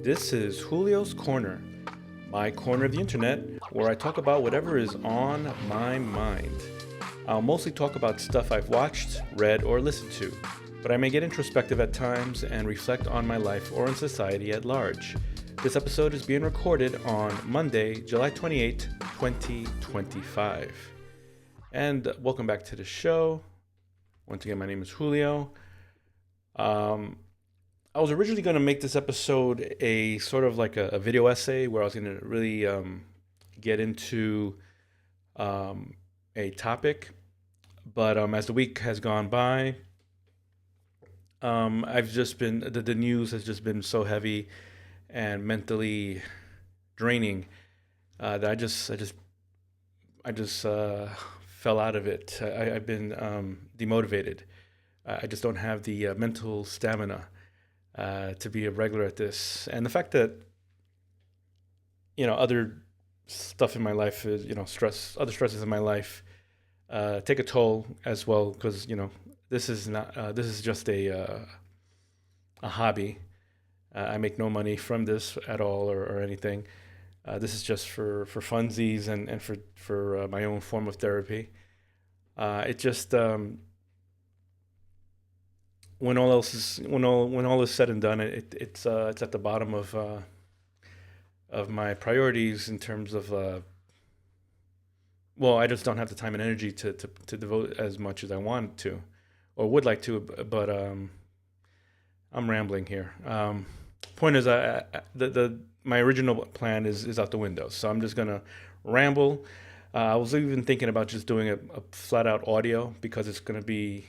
This is Julio's Corner, my corner of the internet where I talk about whatever is on my mind. I'll mostly talk about stuff I've watched, read, or listened to, but I may get introspective at times and reflect on my life or on society at large. This episode is being recorded on Monday, July 28, 2025. And welcome back to the show. Once again, my name is Julio. I was originally going to make this episode a sort of like a video essay where I was going to really get into a topic. But as the week has gone by, I've just been, the news has just been so heavy and mentally draining that I just fell out of it. I've been demotivated. I just don't have the mental stamina to be a regular at this. And the fact that, other stuff in my life is, other stresses in my life take a toll as well, because, this is not, this is just a hobby. I make no money from this at all or anything. This is just for funsies and for my own form of therapy. It just, when all is said and done, it's at the bottom of my priorities in terms of I just don't have the time and energy to devote as much as I want to or would like to, but I'm rambling here. Point is, the my original plan is out the window, so I'm just gonna ramble. I was even thinking about just doing a flat out audio because it's gonna be,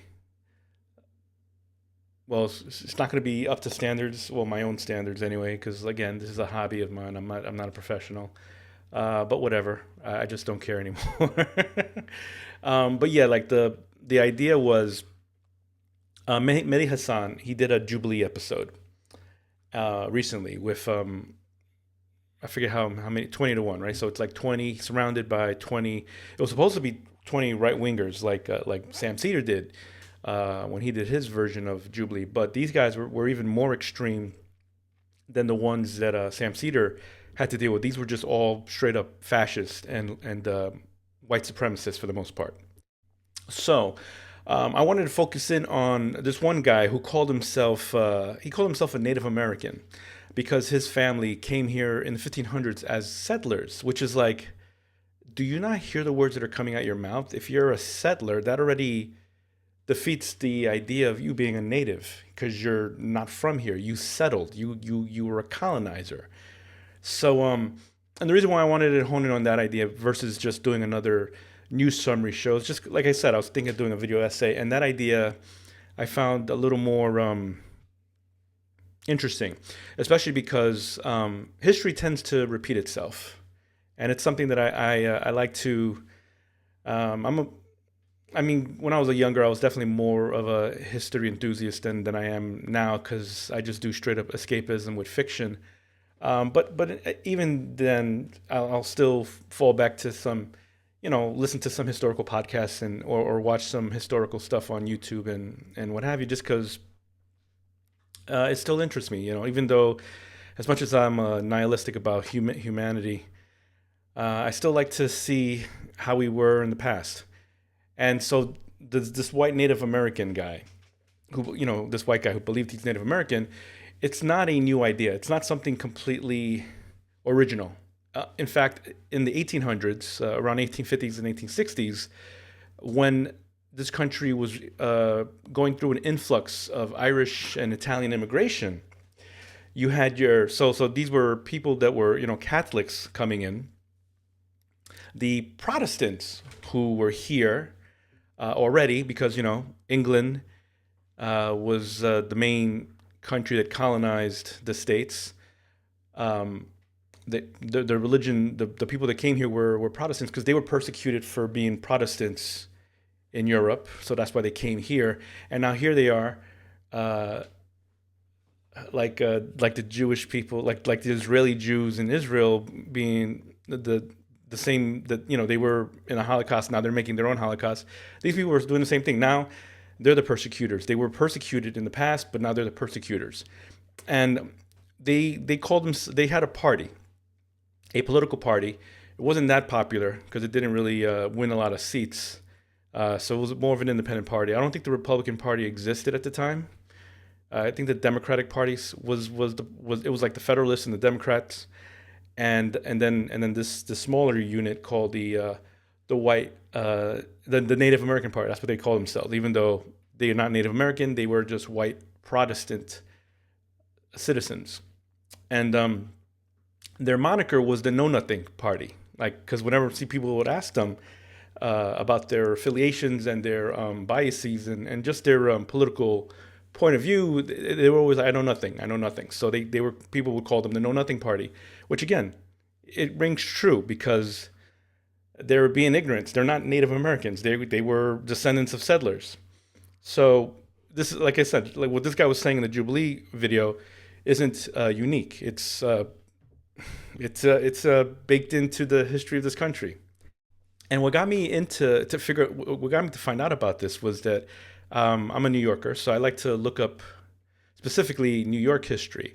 it's not going to be up to standards, well, my own standards anyway, because again, this is a hobby of mine. I'm not a professional, but whatever. I just don't care anymore. But yeah, like the idea was, Mehdi Hassan. He did a Jubilee episode recently with I forget how many, 20 to 1, right? So it's like 20 surrounded by 20. It was supposed to be 20 right wingers, like Sam Cedar did when he did his version of Jubilee. But these guys were even more extreme than the ones that Sam Cedar had to deal with. These were just all straight up fascist and white supremacists for the most part. So I wanted to focus in on this one guy who called himself a Native American because his family came here in the 1500s as settlers, which is like, do you not hear the words that are coming out your mouth? If you're a settler, that already defeats the idea of you being a native because you're not from here. You settled. You were a colonizer. So and the reason why I wanted to hone in on that idea versus just doing another news summary show is just like I said, I was thinking of doing a video essay, and that idea I found a little more interesting, especially because history tends to repeat itself, and it's something that I like to. I mean, when I was younger, I was definitely more of a history enthusiast than I am now because I just do straight up escapism with fiction. But even then, I'll still fall back to some, listen to some historical podcasts or watch some historical stuff on YouTube and what have you, just because it still interests me. Even though, as much as I'm nihilistic about humanity, I still like to see how we were in the past. And so this white Native American guy, this white guy who believed he's Native American, it's not a new idea. It's not something completely original. In fact, in the 1800s, around 1850s and 1860s, when this country was going through an influx of Irish and Italian immigration, you had so these were people that were, Catholics coming in. The Protestants who were here already, because England was the main country that colonized the states. The religion, the people that came here were Protestants because they were persecuted for being Protestants in Europe, so that's why they came here. And now here they are, like the Jewish people, like the Israeli Jews in Israel being the same, that they were in a Holocaust. Now they're making their own Holocaust. These people were doing the same thing. Now they're the persecutors. They were persecuted in the past, but now they're the persecutors. And they called them. They had a party, a political party. It wasn't that popular because it didn't really win a lot of seats. So it was more of an independent party. I don't think the Republican Party existed at the time. I think the Democratic Party was it was like the Federalists and the Democrats, and then this smaller unit called the white the Native American Party. That's what they call themselves. Even though they are not Native American, they were just white Protestant citizens, and their moniker was the Know Nothing Party. Like, because whenever see people would ask them about their affiliations and their biases and just their political point of view, they were always like, I know nothing, I know nothing. So they were people would call them the Know Nothing Party, which again, it rings true because they're being ignorant. They're not Native Americans. They were descendants of settlers. So this is like I said, like what this guy was saying in the Jubilee video isn't unique. It's baked into the history of this country. And what got me into to figure what got me to find out about this was that I'm a New Yorker, so I like to look up specifically New York history.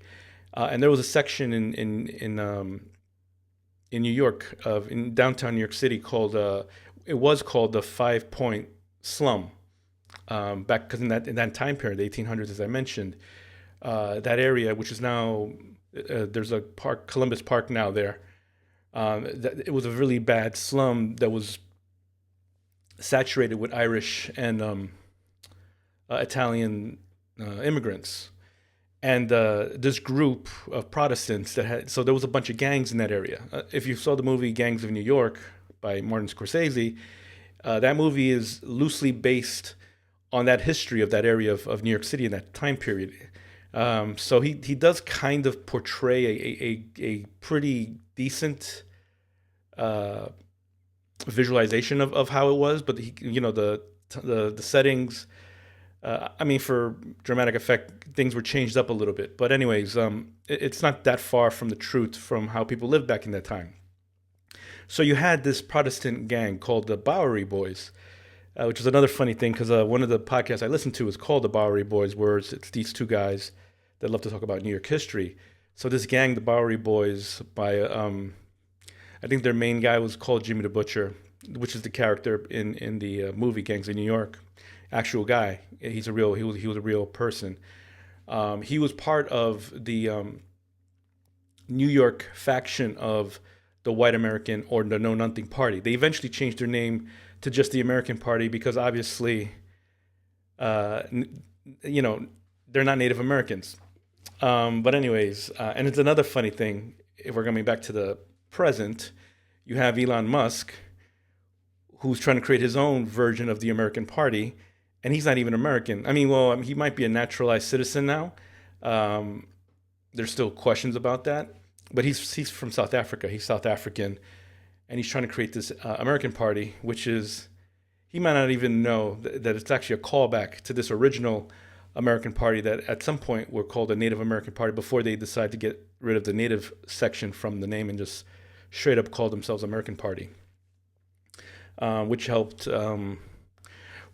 And there was a section in New York of in downtown New York City called it was called the 5 Point Slum back because in that time period, the 1800s, as I mentioned, that area, which is now there's a park, Columbus Park now there. It was a really bad slum that was saturated with Irish and Italian immigrants. And this group of Protestants that had, so there was a bunch of gangs in that area. If you saw the movie Gangs of New York by Martin Scorsese, that movie is loosely based on that history of that area of New York City in that time period. So he does kind of portray a pretty decent visualization of how it was, but the settings. I mean, for dramatic effect, things were changed up a little bit. But anyways, it's not that far from the truth from how people lived back in that time. So you had this Protestant gang called the Bowery Boys, which is another funny thing because one of the podcasts I listened to is called the Bowery Boys, where it's these two guys that love to talk about New York history. So this gang, the Bowery Boys, by I think their main guy was called Jimmy the Butcher, which is the character in the movie Gangs of New York. Actual guy, he was a real person. He was part of the New York faction of the White American or the Know Nothing Party. They eventually changed their name to just the American Party because obviously, uh, you know, they're not Native Americans. But anyways, and it's another funny thing. If we're coming back to the present, you have Elon Musk, who's trying to create his own version of the American Party, and he's not even American. I mean, well, he might be a naturalized citizen now. Um, there's still questions about that, but he's from South Africa. He's South African, and he's trying to create this American Party, which is he might not even know that it's actually a callback to this original American Party that at some point were called a Native American Party before they decided to get rid of the Native section from the name and just straight up call themselves American Party, which helped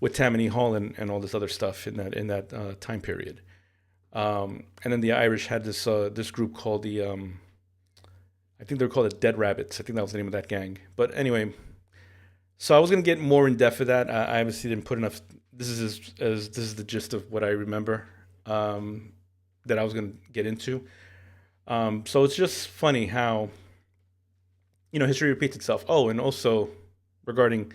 with Tammany Hall and all this other stuff in that time period. And then the Irish had this group called the I think they were called the Dead Rabbits. I think that was the name of that gang. But anyway, so I was gonna get more in depth of that. I obviously didn't put enough. This is as this is the gist of what I remember that I was gonna get into. So it's just funny how history repeats itself. Oh, and also regarding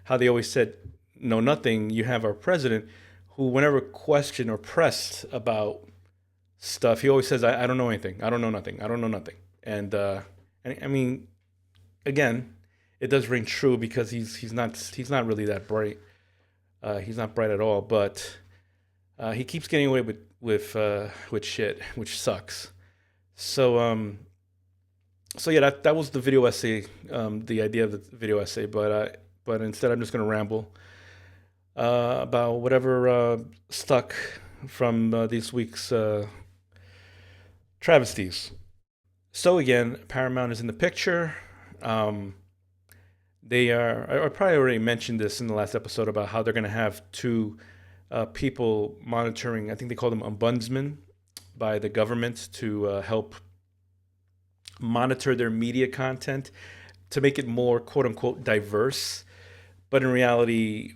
how they always said know nothing. You have our president who, whenever questioned or pressed about stuff, he always says, I don't know anything. I don't know nothing. I don't know nothing. And I mean, again, it does ring true because he's not really that bright. He's not bright at all, but he keeps getting away with shit, which sucks. So so yeah, that was the video essay, the idea of the video essay, but instead I'm just gonna ramble about whatever stuck from this week's travesties. So again, Paramount is in the picture. Um, they are. I probably already mentioned this in the last episode about how they're going to have two people monitoring. I think they call them ombudsmen, by the government to help monitor their media content to make it more quote unquote diverse. But in reality,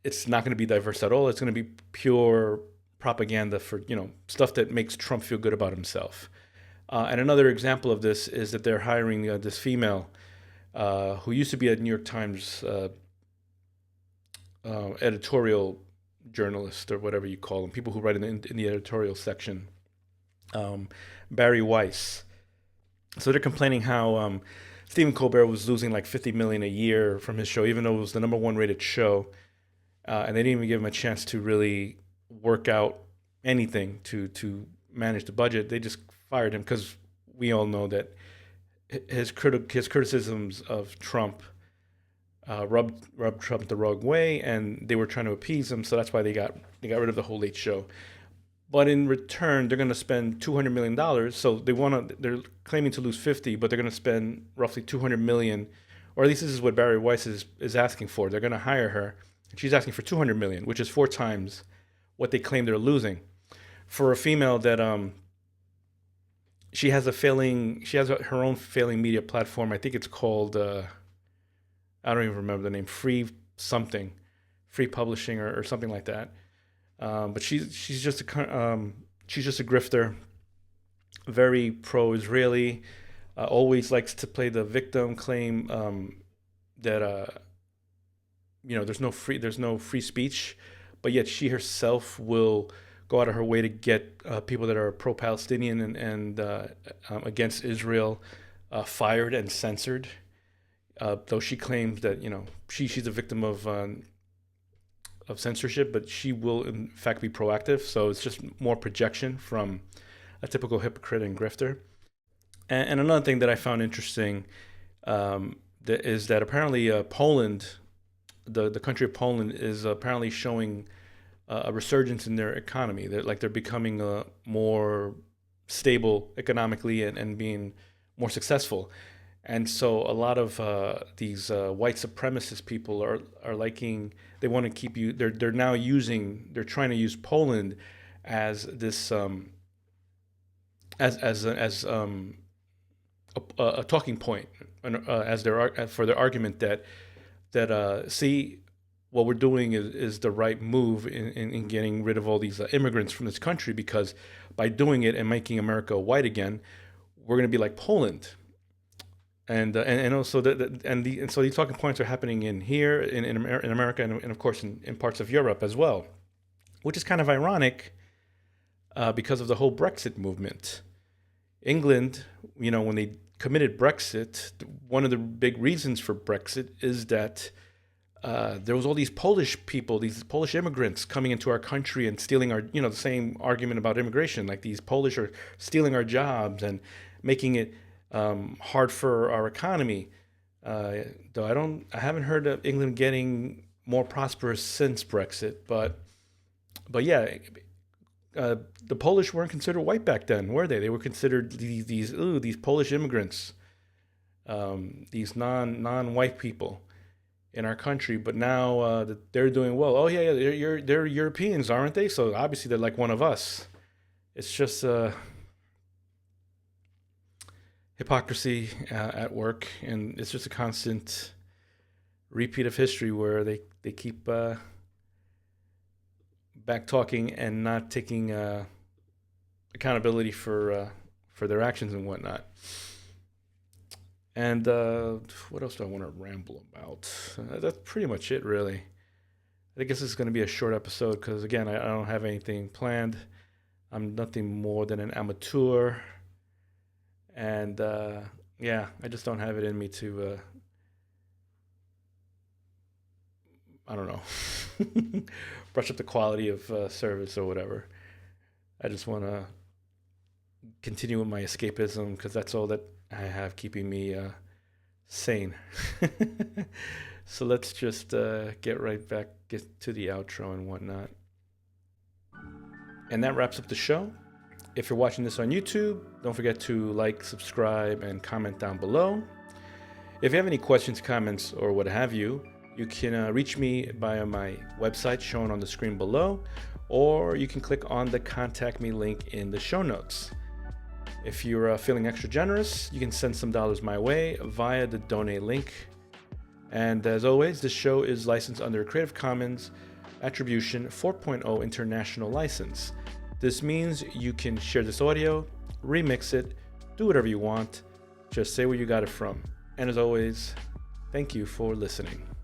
it's not going to be diverse at all. It's going to be pure propaganda for, stuff that makes Trump feel good about himself. And another example of this is that they're hiring this female who used to be a New York Times editorial journalist, or whatever you call them, people who write in the editorial section, Barry Weiss. So they're complaining how Stephen Colbert was losing like 50 million a year from his show, even though it was the number one rated show, and they didn't even give him a chance to really work out anything to manage the budget. They just fired him because we all know that his criticisms of Trump rubbed Trump the wrong way, and they were trying to appease him. So that's why they got rid of the whole Late Show. But in return, they're going to spend $200 million. So they're claiming to lose 50, but they're going to spend roughly 200 million, or at least this is what Barry Weiss is asking for. They're going to hire her. She's asking for 200 million, which is 4 times what they claim they're losing for a female that she has her own failing media platform. I think it's called I don't even remember the name, Free Publishing or something like that. But she's just a grifter, very pro-Israeli, always likes to play the victim, claim that there's no free speech, but yet she herself will go out of her way to get people that are pro-Palestinian and against Israel fired and censored. Though she claims that she's a victim of censorship, but she will in fact be proactive. So it's just more projection from a typical hypocrite and grifter. And another thing that I found interesting is that apparently Poland, the country of Poland, is apparently showing a resurgence in their economy. They're becoming more stable economically and being more successful. And so a lot of these white supremacist people are liking. They want to keep you. They're trying to use Poland as this as a talking point, as for their argument that see, what we're doing is the right move in getting rid of all these immigrants from this country, because by doing it and making America white again, we're going to be like Poland. And also so these talking points are happening in America and of course in parts of Europe as well, which is kind of ironic because of the whole Brexit movement. England, when they committed Brexit, one of the big reasons for Brexit is that there was all these Polish people, these Polish immigrants coming into our country and stealing our, the same argument about immigration, like these Polish are stealing our jobs and making it hard for our economy. Though I haven't heard of England getting more prosperous since Brexit, but yeah, the Polish weren't considered white back then, were they? They were considered these Polish immigrants, these non-white people in our country. But now that they're doing well, oh yeah, they're Europeans, aren't they? So obviously they're like one of us. It's just hypocrisy at work, and it's just a constant repeat of history where they keep back talking and not taking accountability for their actions and whatnot. And what else do I want to ramble about? That's pretty much it, really. I guess this is going to be a short episode because, again, I don't have anything planned. I'm nothing more than an amateur. And yeah, I just don't have it in me to, I don't know, brush up the quality of service or whatever. I just want to continue with my escapism because that's all that I have keeping me sane. So let's just get to the outro and whatnot. And that wraps up the show. If you're watching this on YouTube, don't forget to like, subscribe, and comment down below. If you have any questions, comments, or what have you, You can reach me via my website shown on the screen below, or you can click on the contact me link in the show notes. If you're feeling extra generous, you can send some dollars my way via the donate link. And as always, this show is licensed under a Creative Commons Attribution 4.0 International License. This means you can share this audio, remix it, do whatever you want. Just say where you got it from. And as always, thank you for listening.